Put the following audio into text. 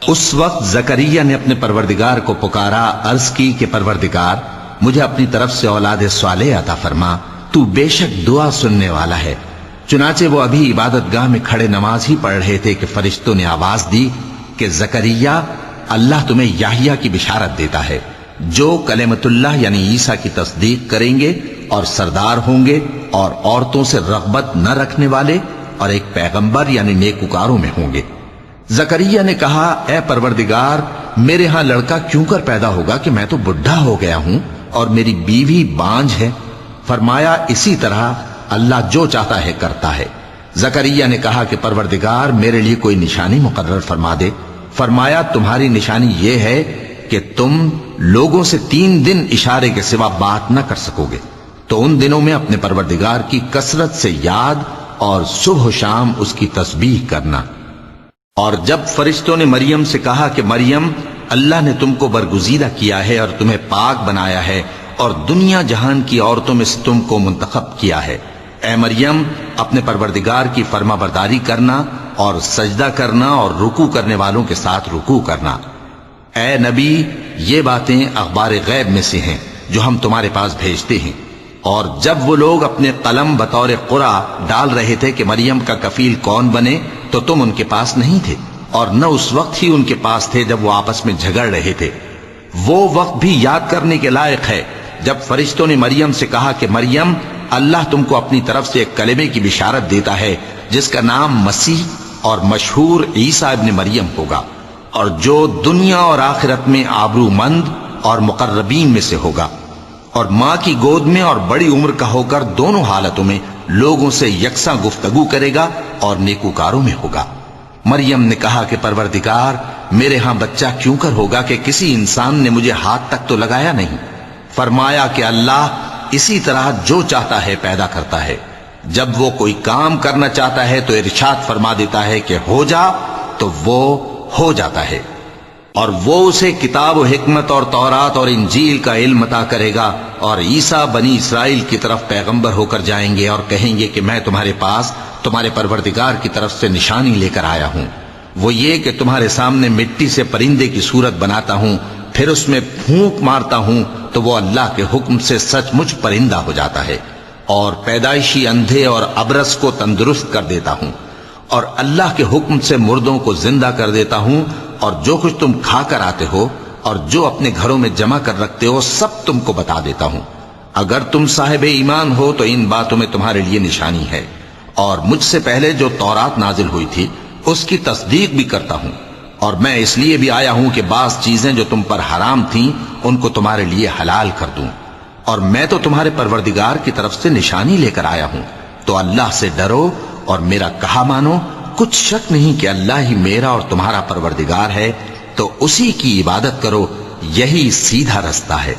اس وقت زکریا نے اپنے پروردگار کو پکارا، عرض کی کہ پروردگار مجھے اپنی طرف سے اولاد صالح عطا فرما، تو بے شک دعا سننے والا ہے۔ چنانچہ وہ ابھی عبادت گاہ میں کھڑے نماز ہی پڑھ رہے تھے کہ فرشتوں نے آواز دی کہ زکریا، اللہ تمہیں یحییٰ کی بشارت دیتا ہے، جو کلمۃ اللہ یعنی عیسیٰ کی تصدیق کریں گے اور سردار ہوں گے اور عورتوں سے رغبت نہ رکھنے والے اور ایک پیغمبر یعنی نیکوکاروں میں ہوں گے۔ زکریا نے کہا، اے پروردگار میرے ہاں لڑکا کیوں کر پیدا ہوگا کہ میں تو بڈھا ہو گیا ہوں اور میری بیوی بانجھ ہے۔ فرمایا، اسی طرح اللہ جو چاہتا ہے کرتا ہے۔ زکریا نے کہا کہ پروردگار میرے لیے کوئی نشانی مقرر فرما دے۔ فرمایا، تمہاری نشانی یہ ہے کہ تم لوگوں سے 3 دن اشارے کے سوا بات نہ کر سکو گے، تو ان دنوں میں اپنے پروردگار کی کثرت سے یاد اور صبح و شام اس کی تسبیح کرنا۔ اور جب فرشتوں نے مریم سے کہا کہ مریم، اللہ نے تم کو برگزیدہ کیا ہے اور تمہیں پاک بنایا ہے اور دنیا جہان کی عورتوں میں سے تم کو منتخب کیا ہے، اے مریم اپنے پروردگار کی فرما برداری کرنا اور سجدہ کرنا اور رکوع کرنے والوں کے ساتھ رکوع کرنا۔ اے نبی، یہ باتیں اخبار غیب میں سے ہیں جو ہم تمہارے پاس بھیجتے ہیں۔ اور جب وہ لوگ اپنے قلم بطور قرعہ ڈال رہے تھے کہ مریم کا کفیل کون بنے، تو تم ان کے پاس نہیں تھے، اور نہ اس وقت ہی ان کے پاس تھے جب وہ آپس میں جھگڑ رہے تھے۔ وہ وقت بھی یاد کرنے کے لائق ہے جب فرشتوں نے مریم سے کہا کہ مریم، اللہ تم کو اپنی طرف سے ایک کلمے کی بشارت دیتا ہے جس کا نام مسیح اور مشہور عیسیٰ ابن مریم ہوگا، اور جو دنیا اور آخرت میں آبرو مند اور مقربین میں سے ہوگا، اور ماں کی گود میں اور بڑی عمر کا ہو کر دونوں حالتوں میں لوگوں سے یکساں گفتگو کرے گا اور نیکوکاروں میں ہوگا۔ مریم نے کہا کہ پروردگار میرے ہاں بچہ کیوں کر ہوگا کہ کسی انسان نے مجھے ہاتھ تک تو لگایا نہیں۔ فرمایا کہ اللہ اسی طرح جو چاہتا ہے پیدا کرتا ہے، جب وہ کوئی کام کرنا چاہتا ہے تو ارشاد فرما دیتا ہے کہ ہو جا، تو وہ ہو جاتا ہے۔ اور وہ اسے کتاب و حکمت اور تورات اور انجیل کا علم عطا کرے گا، اور عیسیٰ بنی اسرائیل کی طرف پیغمبر ہو کر جائیں گے اور کہیں گے کہ میں تمہارے پاس تمہارے پروردگار کی طرف سے نشانی لے کر آیا ہوں، وہ یہ کہ تمہارے سامنے مٹی سے پرندے کی صورت بناتا ہوں، پھر اس میں پھونک مارتا ہوں تو وہ اللہ کے حکم سے سچ مچ پرندہ ہو جاتا ہے، اور پیدائشی اندھے اور ابرص کو تندرست کر دیتا ہوں، اور اللہ کے حکم سے مردوں کو زندہ کر دیتا ہوں، اور جو کچھ تم کھا کر آتے ہو اور جو اپنے گھروں میں جمع کر رکھتے ہو سب تم کو بتا دیتا ہوں۔ اگر تم صاحب ایمان ہو تو ان باتوں میں تمہارے لیے نشانی ہے، اور مجھ سے پہلے جو تورات نازل ہوئی تھی اس کی تصدیق بھی کرتا ہوں، اور میں اس لیے بھی آیا ہوں کہ بعض چیزیں جو تم پر حرام تھیں ان کو تمہارے لیے حلال کر دوں، اور میں تو تمہارے پروردگار کی طرف سے نشانی لے کر آیا ہوں۔ تو اللہ سے ڈرو اور میرا کہا مانو، کچھ شک نہیں کہ اللہ ہی میرا اور تمہارا پروردگار ہے، تو اسی کی عبادت کرو، یہی سیدھا رستہ ہے۔